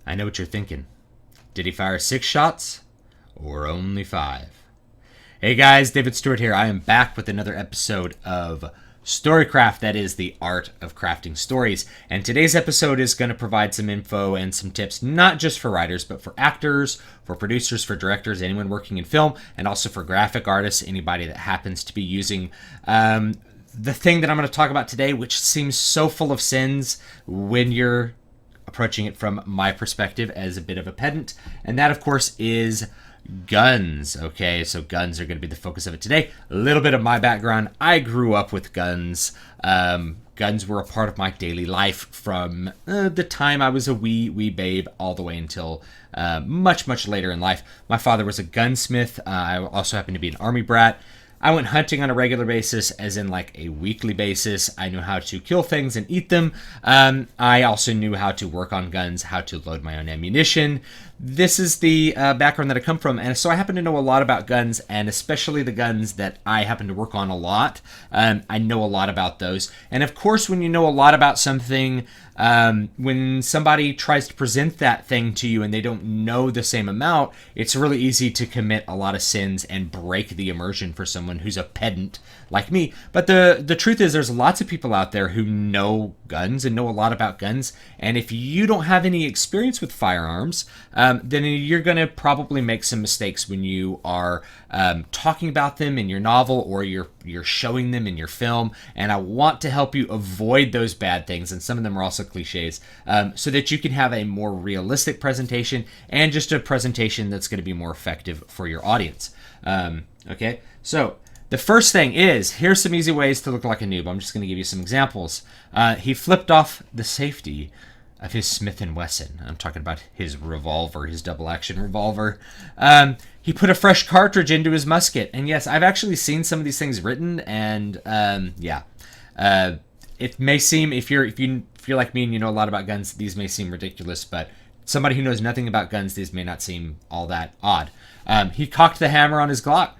I know what you're thinking. Did he fire 6 shots or only 5? Hey guys, David Stewart here. I am back with another episode of Storycraft, that is the art of crafting stories. And today's episode is going to provide some info and some tips, not just for writers, but for actors, for producers, for directors, anyone working in film, and also for graphic artists, anybody that happens to be using the thing that I'm going to talk about today, which seems so full of sins when you're approaching it from my perspective as a bit of a pedant. And that, of course, is guns. Okay, so guns are going to be the focus of it today. A little bit of my background. I grew up with guns. Guns were a part of my daily life from the time I was a wee babe all the way until much later in life. My father was a gunsmith. I also happened to be an army brat. I went hunting on a regular basis, as in like a weekly basis. I knew how to kill things and eat them. I also knew how to work on guns, how to load my own ammunition. This is the background that I come from, and so I happen to know a lot about guns, and especially the guns that I happen to work on a lot. I know a lot about those. And of course, when you know a lot about something, when somebody tries to present that thing to you and they don't know the same amount, it's really easy to commit a lot of sins and break the immersion for someone who's a pedant like me. But the truth is, there's lots of people out there who know guns and know a lot about guns, and if you don't have any experience with firearms, then you're going to probably make some mistakes when you are talking about them in your novel or you're showing them in your film. And I want to help you avoid those bad things, and some of them are also cliches, so that you can have a more realistic presentation and just a presentation that's going to be more effective for your audience. Okay, so the first thing is, here's some easy ways to look like a noob. I'm just going to give you some examples. He flipped off the safety of his Smith & Wesson. I'm talking about his revolver, his double-action revolver. He put a fresh cartridge into his musket. And yes, I've actually seen some of these things written, and it may seem, if you're like me and you know a lot about guns, these may seem ridiculous, but somebody who knows nothing about guns, these may not seem all that odd. He cocked the hammer on his Glock.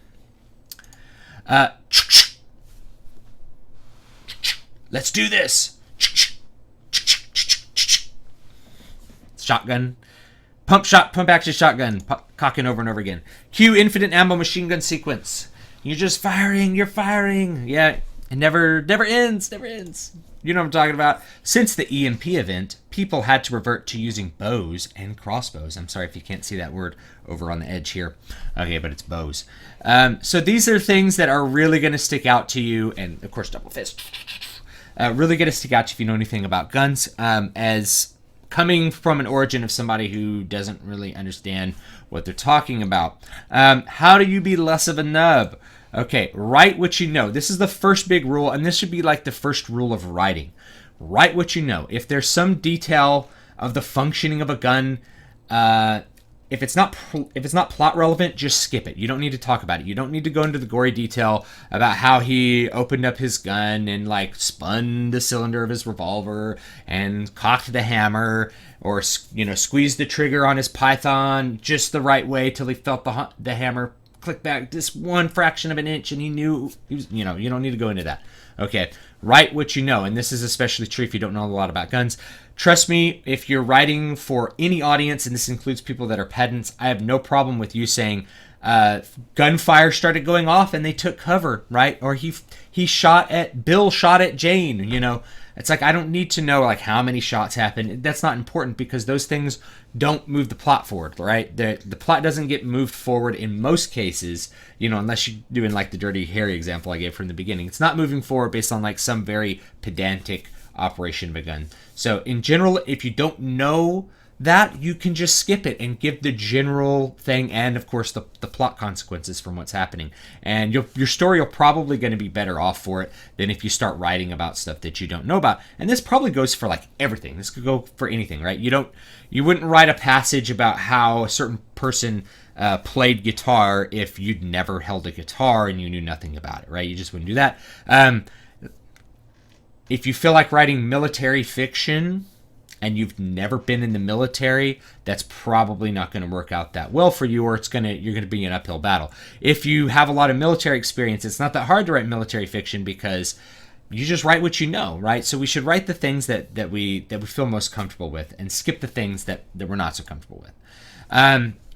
Let's do this. Shotgun. Pump action shotgun. Cocking over and over again. Cue infinite ammo machine gun sequence. You're just firing. You're firing. Yeah, it never ends. Never ends. You know what I'm talking about. Since the EMP event, people had to revert to using bows and crossbows. I'm sorry if you can't see that word over on the edge here. Okay, but it's bows. So these are things that are really going to stick out to you, and of course, double fist. Really going to stick out to you if you know anything about guns, as coming from an origin of somebody who doesn't really understand what they're talking about. How do you be less of a nub? Okay, write what you know. This is the first big rule, and this should be like the first rule of writing. Write what you know. If there's some detail of the functioning of a gun, if it's not plot relevant, just skip it. You don't need to talk about it. You don't need to go into the gory detail about how he opened up his gun and like spun the cylinder of his revolver and cocked the hammer, or squeezed the trigger on his python just the right way till he felt the hammer click back just one fraction of an inch and he knew he was, you don't need to go into that. Okay, write what you know, and this is especially true if you don't know a lot about guns. Trust me, if you're writing for any audience, and this includes people that are pedants, I have no problem with you saying gunfire started going off and they took cover, right? Or Bill shot at Jane, It's like, I don't need to know like how many shots happened. That's not important, because those things don't move the plot forward, right? The plot doesn't get moved forward in most cases, unless you're doing like the Dirty Harry example I gave from the beginning. It's not moving forward based on like some very pedantic operation of a gun. So in general, if you don't know that, you can just skip it and give the general thing and of course the plot consequences from what's happening, and your story will probably going to be better off for it than if you start writing about stuff that you don't know about. And this probably goes for like everything. This could go for anything, right? You wouldn't write a passage about how a certain person played guitar if you'd never held a guitar and you knew nothing about it, right? You just wouldn't do that. If you feel like writing military fiction and you've never been in the military, that's probably not going to work out that well for you, or you're going to be an uphill battle. If you have a lot of military experience, it's not that hard to write military fiction, because you just write what you know, right? So we should write the things that we feel most comfortable with, and skip the things that we're not so comfortable with.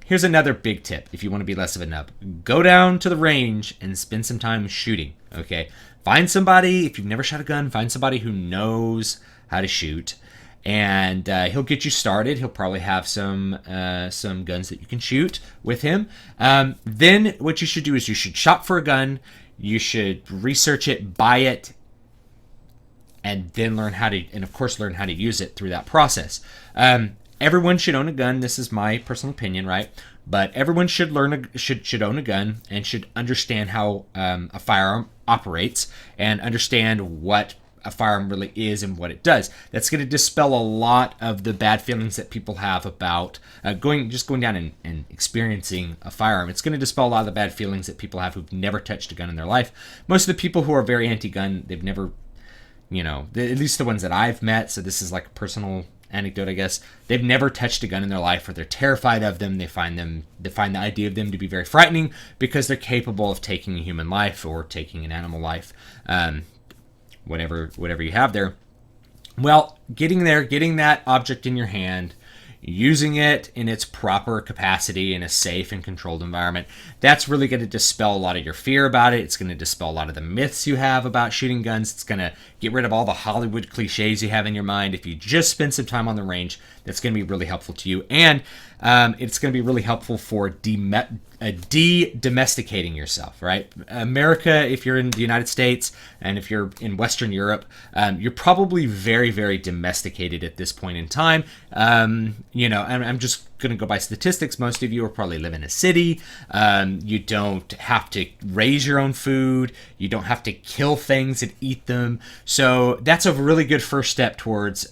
Here's another big tip if you want to be less of a nub. Go down to the range and spend some time shooting, okay? Find somebody, if you've never shot a gun, find somebody who knows how to shoot, and he'll get you started. He'll probably have some guns that you can shoot with him. Then what you should do is you should shop for a gun, you should research it, buy it, and then learn how to use it through that process. Everyone should own a gun. This is my personal opinion, right? But everyone should should own a gun and should understand how a firearm operates and understand what a firearm really is and what it does. That's going to dispel a lot of the bad feelings that people have about going down and experiencing a firearm. It's going to dispel a lot of the bad feelings that people have who've never touched a gun in their life. Most of the people who are very anti-gun, they've never, at least the ones that I've met, so this is like a personal anecdote, I guess, they've never touched a gun in their life, or they're terrified of them. They find the idea of them to be very frightening because they're capable of taking a human life or taking an animal life, whatever you have there. Well, getting that object in your hand, using it in its proper capacity in a safe and controlled environment, that's really going to dispel a lot of your fear about it. It's going to dispel a lot of the myths you have about shooting guns. It's going to get rid of all the Hollywood cliches you have in your mind. If you just spend some time on the range, that's going to be really helpful to you. And it's going to be really helpful for de-domesticating yourself, right? America, if you're in the United States and if you're in Western Europe, you're probably very, very domesticated at this point in time. And I'm just going to go by statistics. Most of you are probably live in a city. You don't have to raise your own food. You don't have to kill things and eat them. So that's a really good first step towards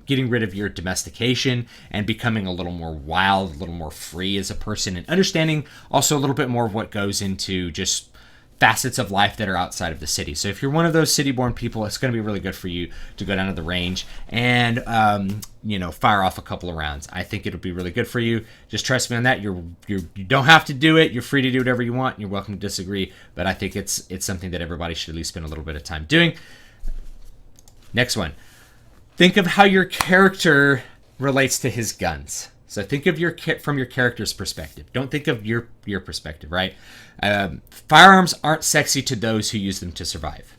getting rid of your domestication and becoming a little more wild, a little more free as a person, and understanding also a little bit more of what goes into just facets of life that are outside of the city. So if you're one of those city-born people, it's going to be really good for you to go down to the range and fire off a couple of rounds. I think it'll be really good for you. Just trust me on that. You don't have to do it. You're free to do whatever you want. You're welcome to disagree, but I think it's something that everybody should at least spend a little bit of time doing. Next one. Think of how your character relates to his guns. So think of from your character's perspective. Don't think of your perspective, right? Firearms aren't sexy to those who use them to survive,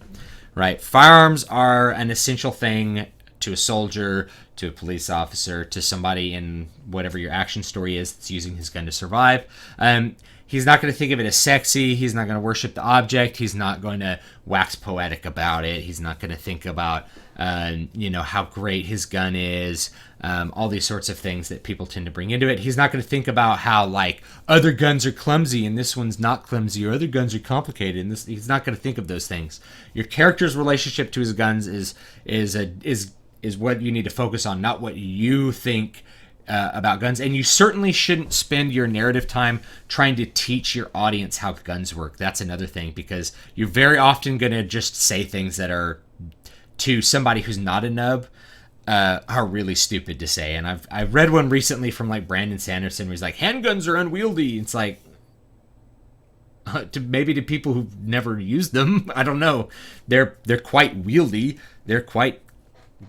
right? Firearms are an essential thing to a soldier, to a police officer, to somebody in whatever your action story is that's using his gun to survive. He's not going to think of it as sexy. He's not going to worship the object. He's not going to wax poetic about it. He's not going to think about, how great his gun is, all these sorts of things that people tend to bring into it. He's not going to think about how, like, other guns are clumsy and this one's not clumsy, or other guns are complicated. And he's not going to think of those things. Your character's relationship to his guns is what you need to focus on, not what you think about guns. And you certainly shouldn't spend your narrative time trying to teach your audience how guns work. That's another thing, because you're very often going to just say things that are, to somebody who's not a nub, are really stupid to say. And I've read one recently from like Brandon Sanderson where he's like, handguns are unwieldy. It's like, maybe to people who've never used them, I don't know. They're quite wieldy. They're quite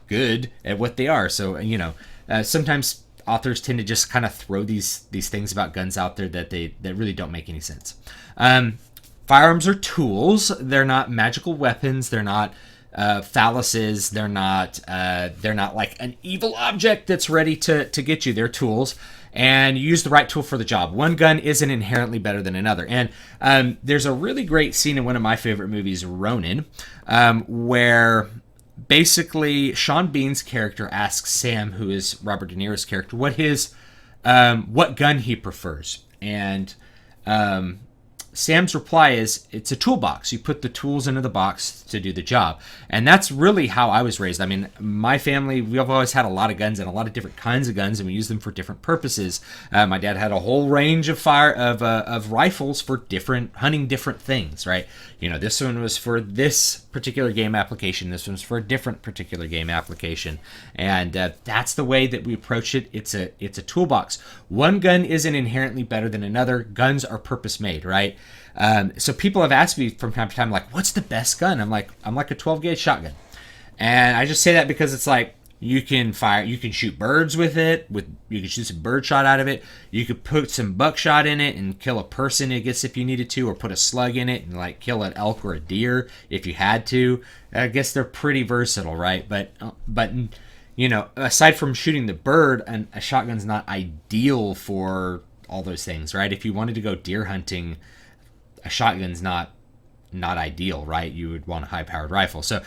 good at what they are. So sometimes authors tend to just kind of throw these things about guns out there that really don't make any sense. Firearms are tools. They're not magical weapons. They're not phalluses. They're not like an evil object that's ready to get you. They're tools, and you use the right tool for the job. One gun isn't inherently better than another. And there's a really great scene in one of my favorite movies, Ronin, where basically Sean Bean's character asks Sam, who is Robert De Niro's character, what gun he prefers. And Sam's reply is, it's a toolbox. You put the tools into the box to do the job. And that's really how I was raised. I mean, my family, we've always had a lot of guns and a lot of different kinds of guns, and we use them for different purposes. My dad had a whole range of rifles for hunting different things, right? This one was for this particular game application. This one's for a different particular game application. And that's the way that we approach it. It's a toolbox. One gun isn't inherently better than another. Guns are purpose-made, right? So people have asked me from time to time, like, what's the best gun? I'm like a 12 gauge shotgun. And I just say that because it's like, you can shoot birds with it. You can shoot some birdshot out of it. You could put some buckshot in it and kill a person, I guess, if you needed to, or put a slug in it and like kill an elk or a deer if you had to. I guess they're pretty versatile, right? But you know, aside from shooting the bird, a shotgun's not ideal for all those things, right? If you wanted to go deer hunting, a shotgun's not ideal, right? You would want a high-powered rifle. So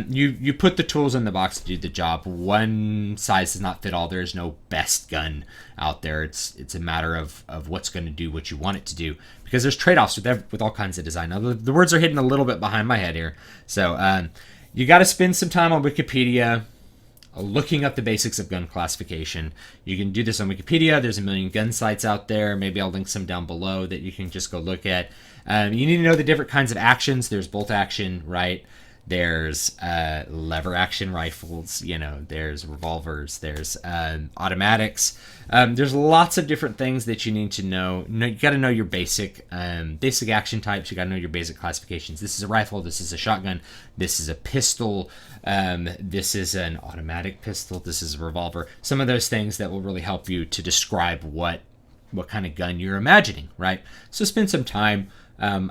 you put the tools in the box to do the job. One size does not fit all. There's no best gun out there. It's a matter of what's going to do what you want it to do, because there's trade-offs with all kinds of design. Now, the words are hidden a little bit behind my head here. So you got to spend some time on Wikipedia looking up the basics of gun classification. You can do this on Wikipedia. There's a million gun sites out there. Maybe I'll link some down below that you can just go look at. You need to know the different kinds of actions. There's bolt action, right? There's lever action rifles, you know, there's revolvers, there's automatics. There's lots of different things that you need to know. You got to know your basic action types. You got to know your basic classifications. This is a rifle. This is a shotgun. This is a pistol. This is an automatic pistol. This is a revolver. Some of those things that will really help you to describe what kind of gun you're imagining, right? So spend some time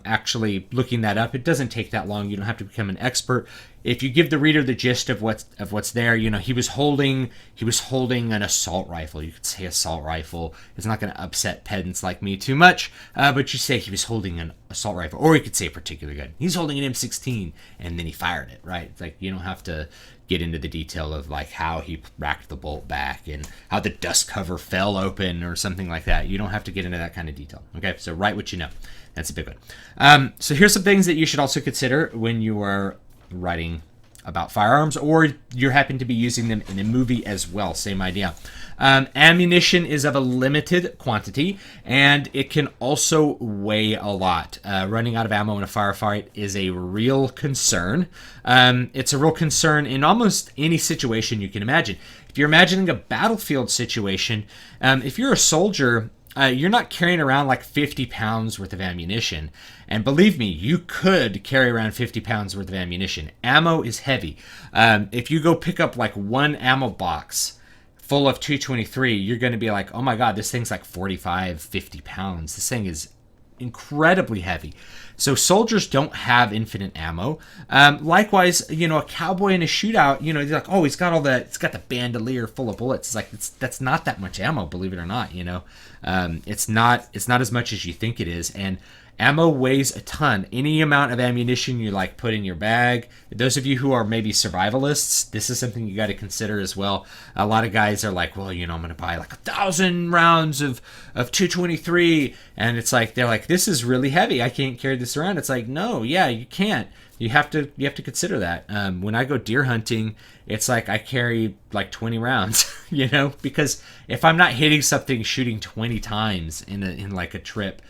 actually looking that up. It doesn't take that long. You don't have to become an expert. If you give the reader the gist of what's there, you know, he was holding an assault rifle. You could say assault rifle. It's not going to upset pedants like me too much, but you say he was holding an assault rifle, or you could say a particular gun. He's holding an M16, and then he fired it, right? It's like, you don't have to get into the detail of like how he racked the bolt back and how the dust cover fell open or something like that. You don't have to get into that kind of detail. Okay, so write what you know. That's a big one. So here's some things that you should also consider when you are writing about firearms, or you happen to be using them in a movie as well. Same idea. Ammunition is of a limited quantity, and it can also weigh a lot. Running out of ammo in a firefight is a real concern. It's a real concern in almost any situation you can imagine. If you're imagining a battlefield situation, if you're a soldier, you're not carrying around like 50 pounds worth of ammunition. And believe me, you could carry around 50 pounds worth of ammunition. Ammo is heavy. If you go pick up like one ammo box full of 223, you're going to be like, oh my God, this thing's like 45, 50 pounds. This thing is incredibly heavy. So soldiers don't have infinite ammo. Likewise, you know, a cowboy in a shootout, you know, they're like, oh, it's got the bandolier full of bullets. It's like, that's not that much ammo, believe it or not, you know. It's not as much as you think it is. And ammo weighs a ton. Any amount of ammunition you like put in your bag. Those of you who are maybe survivalists, this is something you got to consider as well. A lot of guys are like, well, you know, I'm going to buy like 1,000 rounds of 223, and it's like, they're like, this is really heavy. I can't carry this around. It's like, no, yeah, you can't. You have to consider that. When I go deer hunting, it's like I carry like 20 rounds, you know, because if I'm not hitting something shooting 20 times in like a trip,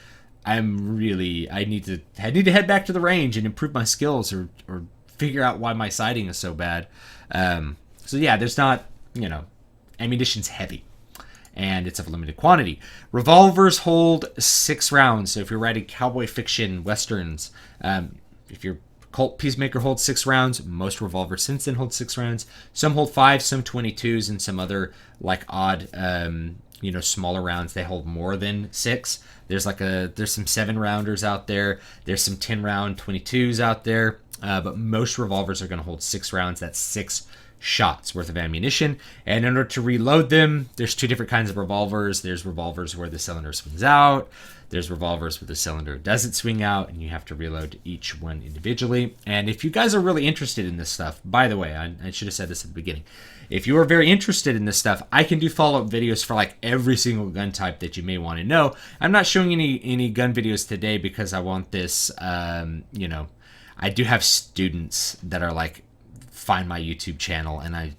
I need to head back to the range and improve my skills or figure out why my sighting is so bad. So yeah, there's not, you know, ammunition's heavy and it's of a limited quantity. Revolvers hold 6 rounds. So if you're writing cowboy fiction, westerns, if your Colt Peacemaker holds 6 rounds, most revolvers since then hold 6 rounds. Some hold 5, some 22s, and some other like odd, you know, smaller rounds, they hold more than 6. There's some 7-rounders out there. There's some 10-round 22s out there. But most revolvers are going to hold 6 rounds. That's 6 shots worth of ammunition. And in order to reload them, there's 2 different kinds of revolvers. There's revolvers where the cylinder swings out. There's revolvers where the cylinder doesn't swing out, and you have to reload each one individually. And if you guys are really interested in this stuff, by the way, I should have said this at the beginning. If you are very interested in this stuff, I can do follow-up videos for like every single gun type that you may want to know. I'm not showing any gun videos today because I want this, you know, I do have students that are like, find my YouTube channel, and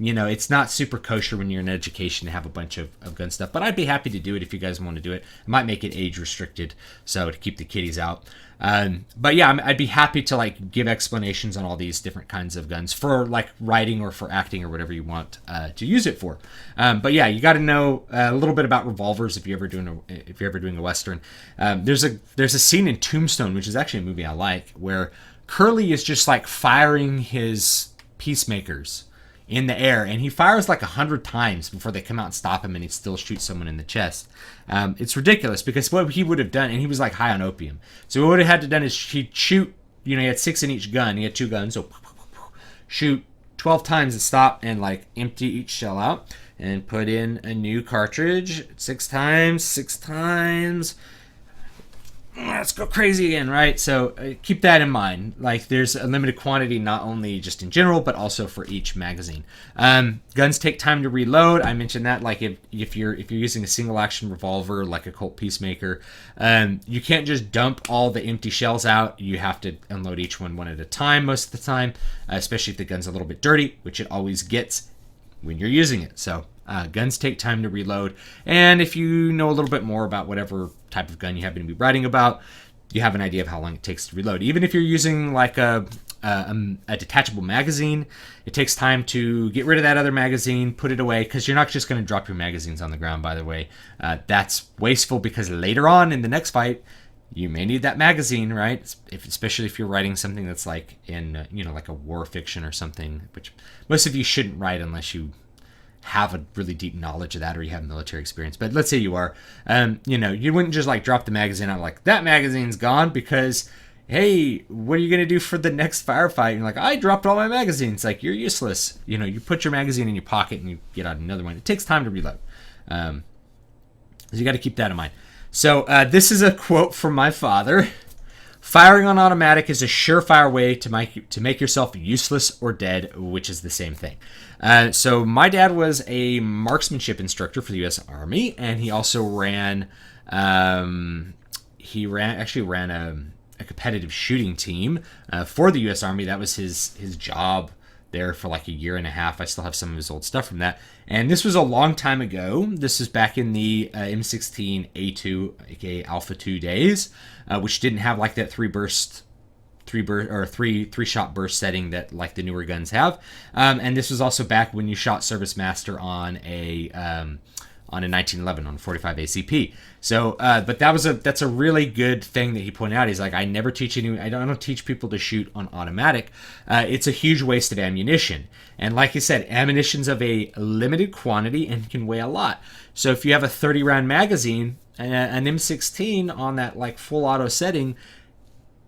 it's not super kosher when you're in education to have a bunch of gun stuff. But I'd be happy to do it if you guys want to do it. I might make it age restricted, so to keep the kiddies out. But yeah, I'd be happy to like give explanations on all these different kinds of guns for like writing or for acting or whatever you want to use it for. But yeah, you got to know a little bit about revolvers if you're ever doing a Western. There's a scene in Tombstone, which is actually a movie I like, where Curly is just like firing his peacemakers in the air, and he fires like 100 times before they come out and stop him, and he still shoots someone in the chest. It's ridiculous because what he would have done, and he was like high on opium, so what he would have had to done is he'd shoot, he had 6 in each gun, he had 2 guns, so shoot 12 times and stop and like empty each shell out and put in a new cartridge 6 times. Let's go crazy again, right? So keep that in mind. Like, there's a limited quantity, not only just in general, but also for each magazine. Guns take time to reload. I mentioned that. Like, if you're using a single action revolver, like a Colt Peacemaker, you can't just dump all the empty shells out. You have to unload each one at a time most of the time, especially if the gun's a little bit dirty, which it always gets when you're using it. So guns take time to reload, and if you know a little bit more about whatever type of gun you happen to be writing about, you have an idea of how long it takes to reload. Even if you're using like a detachable magazine, it takes time to get rid of that other magazine, put it away, because you're not just going to drop your magazines on the ground, by the way. That's wasteful because later on in the next fight, you may need that magazine, right? Especially if you're writing something that's like in, like a war fiction or something, which most of you shouldn't write unless you have a really deep knowledge of that or you have military experience. But let's say you are, you wouldn't just like drop the magazine out like, that magazine's gone because, hey, what are you going to do for the next firefight? And you're like, I dropped all my magazines. Like, you're useless. You put your magazine in your pocket and you get out another one. It takes time to reload. So you got to keep that in mind. So this is a quote from my father. Firing on automatic is a surefire way to make yourself useless or dead, which is the same thing. So my dad was a marksmanship instructor for the U.S. Army, and he also ran a competitive shooting team for the U.S. Army. That was his job there for like a year and a half. I still have some of his old stuff from that. And this was a long time ago. This is back in the M16 A2, aka Alpha 2 days, which didn't have like that three shot burst setting that like the newer guns have. And this was also back when you shot Service Master on a 1911 on 45 ACP. So, but that's a really good thing that he pointed out. He's like, I never teach I don't teach people to shoot on automatic. It's a huge waste of ammunition. And like you said, ammunition's of a limited quantity and can weigh a lot. So if you have a 30 round magazine, an M16 on that like full auto setting,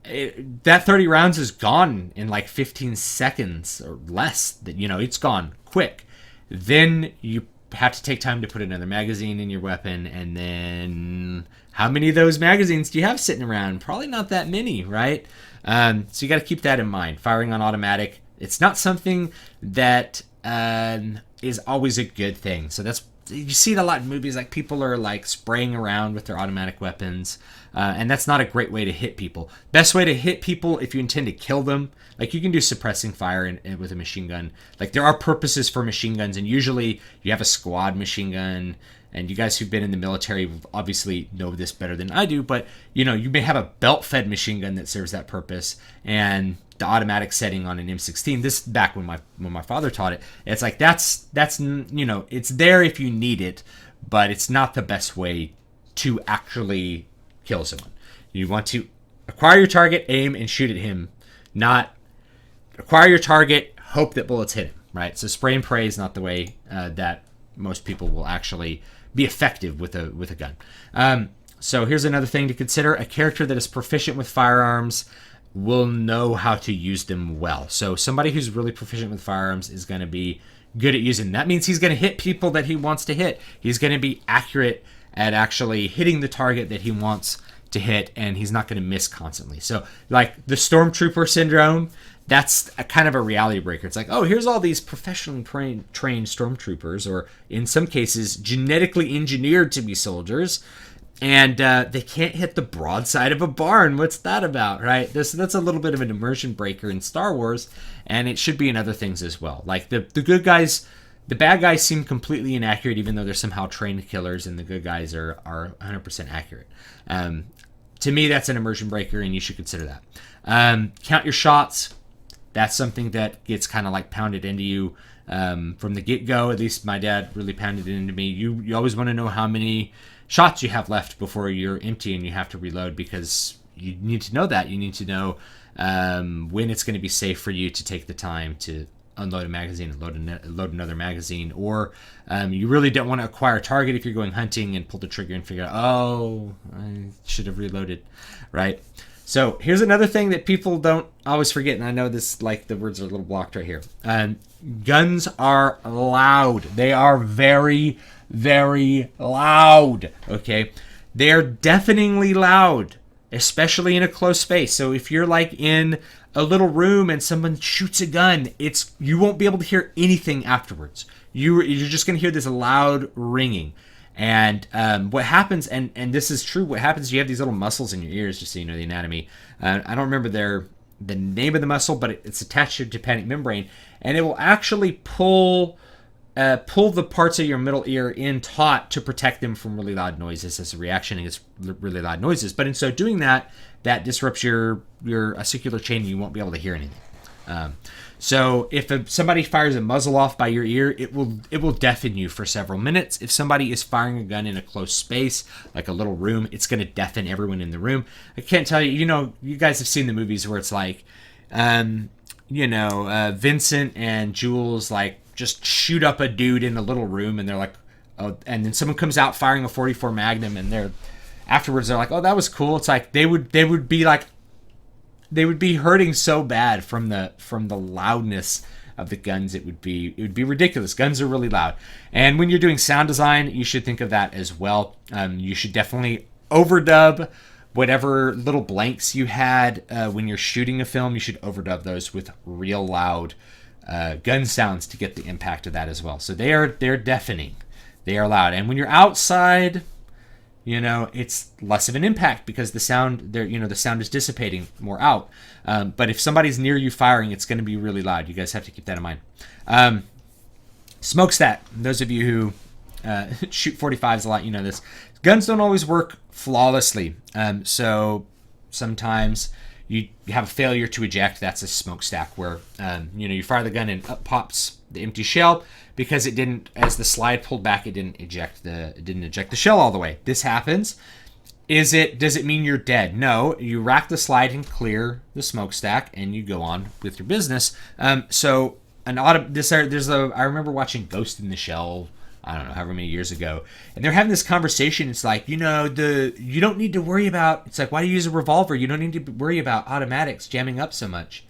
that 30 rounds is gone in like 15 seconds or less. That it's gone quick. Then you have to take time to put another magazine in your weapon, and then how many of those magazines do you have sitting around? Probably not that many, right? So you got to keep that in mind. Firing on automatic, it's not something that is always a good thing. So you see it a lot in movies, like people are like spraying around with their automatic weapons, and that's not a great way to hit people. Best way to hit people, if you intend to kill them, like you can do suppressing fire with a machine gun. Like there are purposes for machine guns, and usually you have a squad machine gun. And you guys who've been in the military obviously know this better than I do, but you may have a belt-fed machine gun that serves that purpose, and the automatic setting on an M16. This back when my father taught it. It's like that's it's there if you need it, but it's not the best way to actually kill someone. You want to acquire your target, aim, and shoot at him, not acquire your target, hope that bullets hit him. Right? So spray and pray is not the way that most people will actually be effective with a gun. So here's another thing to consider. A character that is proficient with firearms will know how to use them well. So somebody who's really proficient with firearms is going to be good at using them. That means he's going to hit people that he wants to hit. He's going to be accurate at actually hitting the target that he wants to hit, and he's not going to miss constantly. So like the Stormtrooper syndrome, that's a kind of a reality breaker. It's like, oh, here's all these professionally trained stormtroopers, or in some cases genetically engineered to be soldiers, and they can't hit the broadside of a barn. What's that about, right? That's a little bit of an immersion breaker in Star Wars, and it should be in other things as well. Like the good guys the bad guys seem completely inaccurate, even though they're somehow trained killers, and the good guys are 100% accurate. To me, that's an immersion breaker, and you should consider that. Count your shots. That's something that gets kind of like pounded into you from the get-go. At least my dad really pounded it into me. You always want to know how many shots you have left before you're empty and you have to reload, because you need to know that. You need to know when it's going to be safe for you to take the time to unload a magazine and load another magazine, or you really don't want to acquire a target if you're going hunting and pull the trigger and figure out, oh, I should have reloaded, right? So here's another thing that people don't always forget, and I know this, like, the words are a little blocked right here. Guns are loud. They are very, very loud, okay? They're deafeningly loud, especially in a close space. So if you're like in a little room and someone shoots a gun, you won't be able to hear anything afterwards. You're just going to hear this loud ringing. And what happens, and this is true, what happens is you have these little muscles in your ears, just so you know the anatomy. I don't remember the name of the muscle, but it's attached to your tympanic membrane, and it will actually pull the parts of your middle ear in taut to protect them from really loud noises as a reaction against really loud noises. But in so doing that disrupts your articular chain, and you won't be able to hear anything. So if somebody fires a muzzle off by your ear, it will deafen you for several minutes. If somebody is firing a gun in a close space, like a little room, it's going to deafen everyone in the room. I can't tell you, you guys have seen the movies where it's like, Vincent and Jules, like, just shoot up a dude in a little room, and they're like, oh, and then someone comes out firing a 44 Magnum, and afterwards they're like, oh, that was cool. It's like they would be like, they would be hurting so bad from the loudness of the guns. It would be ridiculous. Guns are really loud. And when you're doing sound design, you should think of that as well. You should definitely overdub whatever little blanks you had when you're shooting a film. You should overdub those with real loud gun sounds to get the impact of that as well. So they're deafening. They are loud. And when you're outside, it's less of an impact because the sound is dissipating more out. But if somebody's near you firing, it's going to be really loud. You guys have to keep that in mind. Smokestack. Those of you who shoot 45s a lot, you know this. Guns don't always work flawlessly. So sometimes you have a failure to eject. That's a smokestack where you fire the gun and up pops the empty shell because it didn't, as the slide pulled back, it didn't eject the shell all the way. This happens. Does it mean you're dead? No, you rack the slide and clear the smokestack and you go on with your business. I remember watching Ghost in the Shell, I don't know, however many years ago, and they're having this conversation. It's like, you don't need to worry about, it's like, why do you use a revolver? You don't need to worry about automatics jamming up so much.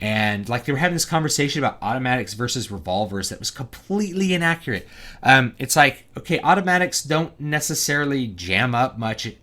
And like they were having this conversation about automatics versus revolvers that was completely inaccurate. It's like, okay, automatics don't necessarily jam up much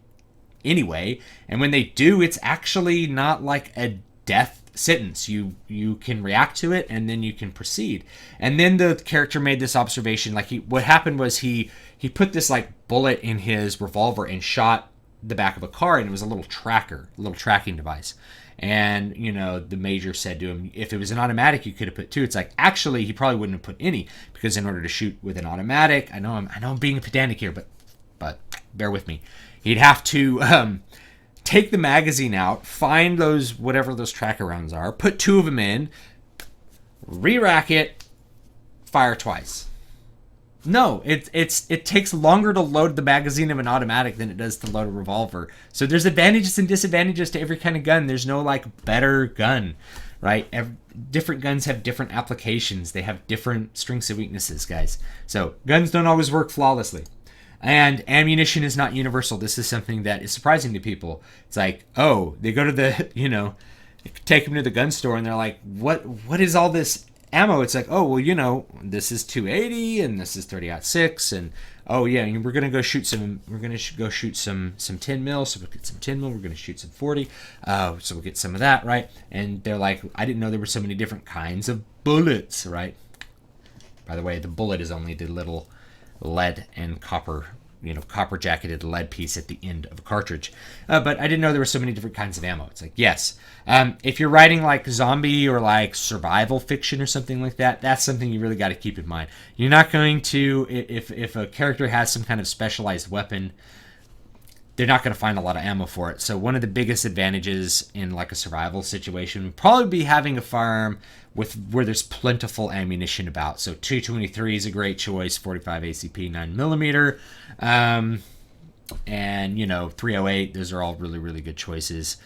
anyway, and when they do, it's actually not like a death sentence. You can react to it and then you can proceed. And then the character made this observation, like what happened was he put this like bullet in his revolver and shot the back of a car, and it was a little tracking device. And the major said to him, if it was an automatic, you could have put 2. It's like, actually, he probably wouldn't have put any, because in order to shoot with an automatic, I know I'm being pedantic here, but bear with me. He'd have to take the magazine out, find whatever those tracker rounds are, put 2 of them in, re-rack it, fire twice. No, it takes longer to load the magazine of an automatic than it does to load a revolver. So there's advantages and disadvantages to every kind of gun. There's no like better gun, right? Different guns have different applications. They have different strengths and weaknesses, guys. So guns don't always work flawlessly. And ammunition is not universal. This is something that is surprising to people. It's like, oh, they go to the, take them to the gun store and they're like, what is all this ammo? It's like, oh, well, this is 280 and this is 30-06, and oh yeah, and we're gonna go shoot some 10 mil, so we'll get some 10 mil. We're gonna shoot some 40, so we'll get some of that, right? And they're like, I didn't know there were so many different kinds of bullets, right? By the way, the bullet is only the little lead and copper, copper jacketed lead piece at the end of a cartridge. But I didn't know there were so many different kinds of ammo. It's like, yes, if you're writing like zombie or like survival fiction or something like that, that's something you really got to keep in mind. You're not going to, if a character has some kind of specialized weapon, they're not going to find a lot of ammo for it. So one of the biggest advantages in like a survival situation would probably be having a firearm where there's plentiful ammunition about. So 223 is a great choice, 45 ACP 9mm, and 308. Those are all really, really good choices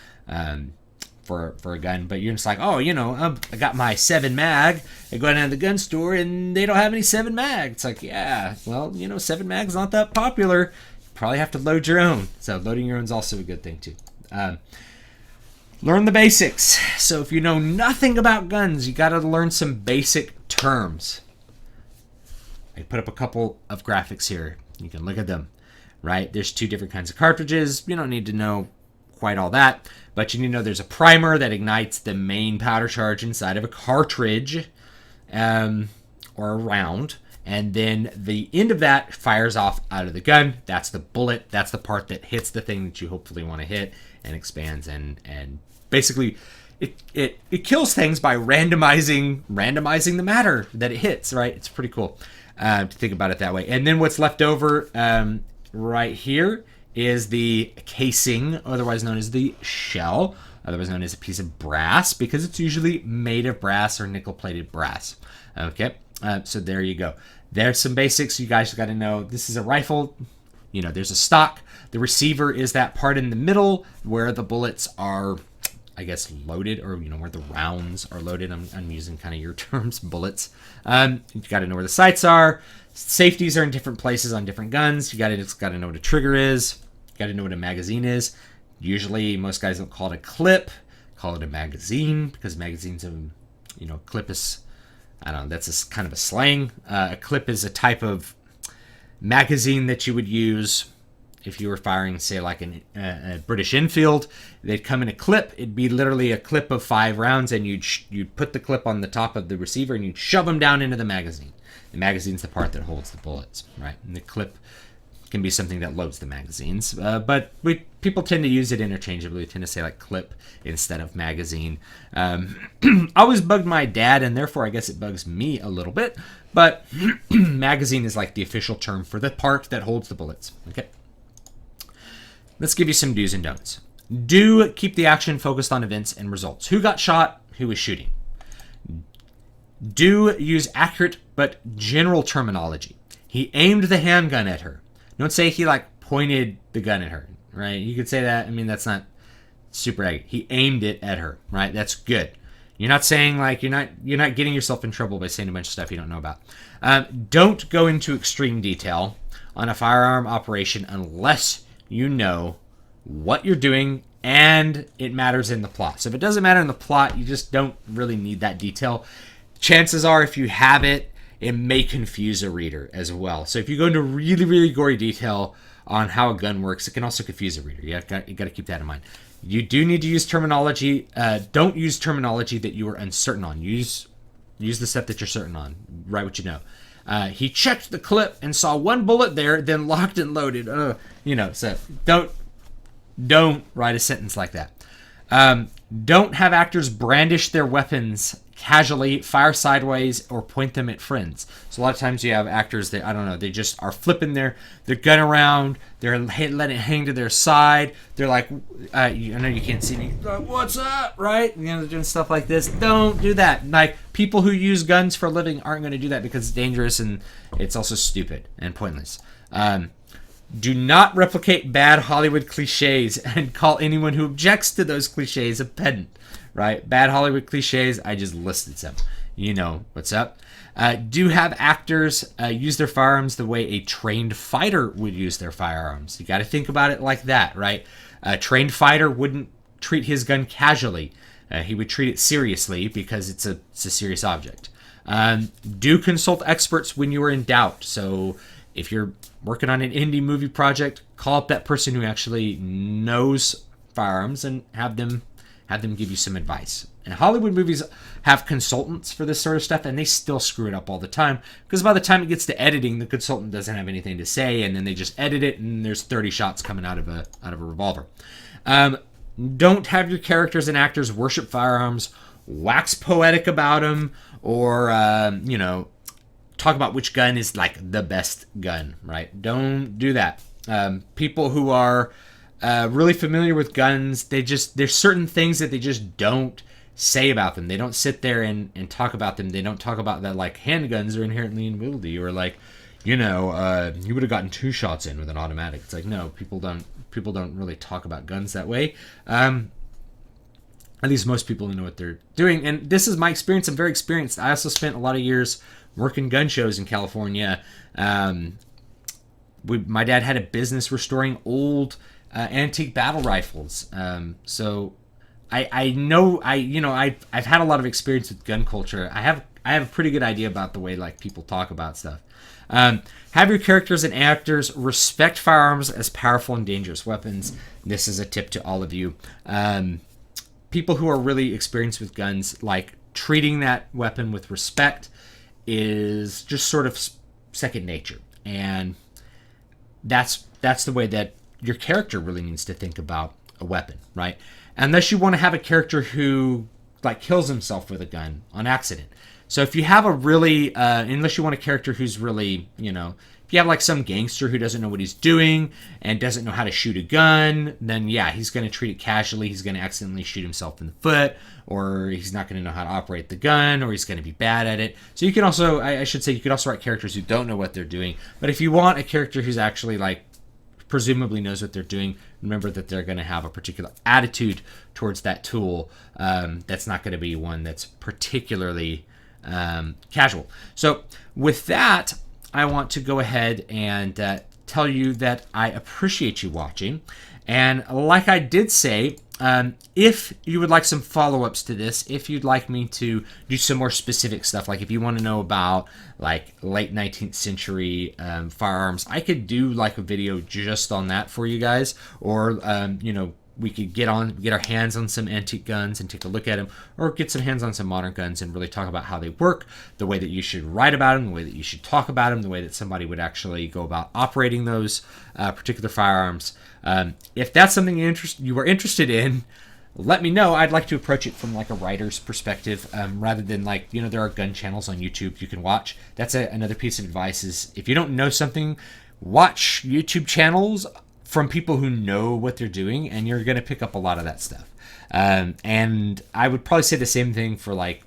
for a gun. But you're just like, oh, I got my 7 mag. I go down to the gun store and they don't have any 7 mag. It's like, yeah, well, 7 mag's not that popular. Probably have to load your own. So loading your own is also a good thing too. Learn the basics. So if you know nothing about guns, you got to learn some basic terms. I put up a couple of graphics here. You can look at them, right? There's 2 different kinds of cartridges. You don't need to know quite all that, but you need to know there's a primer that ignites the main powder charge inside of a cartridge or a round. And then the end of that fires off out of the gun. That's the bullet. That's the part that hits the thing that you hopefully want to hit and expands and basically it kills things by randomizing the matter that it hits, right? It's pretty cool to think about it that way. And then what's left over right here is the casing, otherwise known as the shell, otherwise known as a piece of brass, because it's usually made of brass or nickel-plated brass. Okay, so there you go. There's some basics you guys got to know. This is a rifle. There's a stock. The receiver is that part in the middle where the bullets are, I guess, loaded, or where the rounds are loaded. I'm using kind of your terms, bullets. You got to know where the sights are. Safeties are in different places on different guns. You got to know what a trigger is. You got to know what a magazine is. Usually, most guys don't call it a clip, call it a magazine, because magazines have, clip is, I don't know, that's kind of a slang. A clip is a type of magazine that you would use if you were firing, say, like a British Enfield. They'd come in a clip. It'd be literally a clip of 5 rounds, and you'd put the clip on the top of the receiver, and you'd shove them down into the magazine. The magazine's the part that holds the bullets, right? And the clip can be something that loads the magazines, but people tend to use it interchangeably. We tend to say like clip instead of magazine. Always bugged my dad, and therefore I guess it bugs me a little bit, but magazine is like the official term for the part that holds the bullets. Okay, let's give you some do's and don'ts. Do keep the action focused on events and results. Who got shot? Who was shooting? Do use accurate but general terminology. He aimed the handgun at her. Don't say he like pointed the gun at her, right? You could say that. I mean, that's not super accurate. He aimed it at her, right? That's good. You're not saying like you're not getting yourself in trouble by saying a bunch of stuff you don't know about. Don't go into extreme detail on a firearm operation unless you know what you're doing and it matters in the plot. So if it doesn't matter in the plot, you just don't really need that detail. Chances are, if you have it, it may confuse a reader as well. So if you go into really, really gory detail on how a gun works, it can also confuse a reader. You got to keep that in mind. You do need to use terminology. Don't use terminology that you are uncertain on. Use the stuff that you're certain on. Write what you know. He checked the clip and saw 1 bullet there, then locked and loaded. So don't write a sentence like that. Don't have actors brandish their weapons casually, fire sideways, or point them at friends. So a lot of times you have actors that, I don't know, they just are flipping their gun around, they're letting it hang to their side, they're like, I know you can't see me, what's up, right? They're doing stuff like this. Don't do that. Like, people who use guns for a living aren't going to do that because it's dangerous and it's also stupid and pointless. Do not replicate bad Hollywood cliches and call anyone who objects to those cliches a pedant, right? Bad Hollywood cliches, I just listed some. You know what's up. Do have actors use their firearms the way a trained fighter would use their firearms. You got to think about it like that, right? A trained fighter wouldn't treat his gun casually. He would treat it seriously because it's a serious object. Do consult experts when you are in doubt. So if you're working on an indie movie project, call up that person who actually knows firearms and have them Have them give you some advice. And Hollywood movies have consultants for this sort of stuff, and they still screw it up all the time, because by the time it gets to editing, the consultant doesn't have anything to say, and then they just edit it, and there's 30 shots coming out of a revolver. Don't have your characters and actors worship firearms, wax poetic about them, or talk about which gun is like the best gun, right? Don't do that. People who are really familiar with guns, there's certain things that they just don't say about them. They don't sit there and talk about them. They don't talk about that, like, handguns are inherently unwieldy, or like, you would have gotten 2 shots in with an automatic. It's like, no, people don't really talk about guns that way. At least most people know what they're doing. And this is my experience. I'm very experienced. I also spent a lot of years working gun shows in California. My dad had a business restoring old antique battle rifles. So I know I've had a lot of experience with gun culture. I have a pretty good idea about the way, like, people talk about stuff. Have your characters and actors respect firearms as powerful and dangerous weapons. This is a tip to all of you. People who are really experienced with guns, like, treating that weapon with respect is just sort of second nature. And that's the way that your character really needs to think about a weapon, right? Unless you want to have a character who, like, kills himself with a gun on accident. So if you have a really, unless you want a character who's really, if you have, like, some gangster who doesn't know what he's doing and doesn't know how to shoot a gun, then yeah, he's going to treat it casually. He's going to accidentally shoot himself in the foot, or he's not going to know how to operate the gun, or he's going to be bad at it. So you can also, I should say, you could also write characters who don't know what they're doing. But if you want a character who's actually, like, presumably knows what they're doing, remember that they're going to have a particular attitude towards that tool. That's not going to be one that's particularly casual. So with that, I want to go ahead and tell you that I appreciate you watching. And like I did say, if you would like some follow-ups to this, if you'd like me to do some more specific stuff, like if you want to know about, like, late 19th century firearms, I could do, like, a video just on that for you guys. Or we could get our hands on some antique guns and take a look at them, or get some hands on some modern guns and really talk about how they work, the way that you should write about them, the way that you should talk about them, the way that somebody would actually go about operating those particular firearms. If that's something you are interested in, let me know. I'd like to approach it from, like, a writer's perspective, rather than, like, there are gun channels on YouTube you can watch. That's another piece of advice is, if you don't know something, watch YouTube channels from people who know what they're doing, and you're going to pick up a lot of that stuff. And I would probably say the same thing for, like,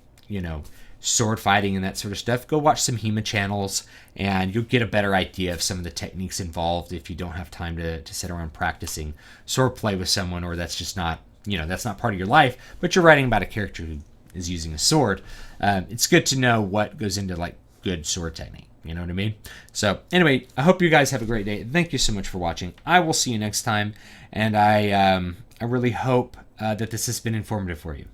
sword fighting and that sort of stuff. Go watch some HEMA channels, and you'll get a better idea of some of the techniques involved if you don't have time to sit around practicing sword play with someone, or that's just not, that's not part of your life, but you're writing about a character who is using a sword. It's good to know what goes into, like, good sword technique. You know what I mean? So anyway, I hope you guys have a great day. Thank you so much for watching. I will see you next time, and I really hope that this has been informative for you.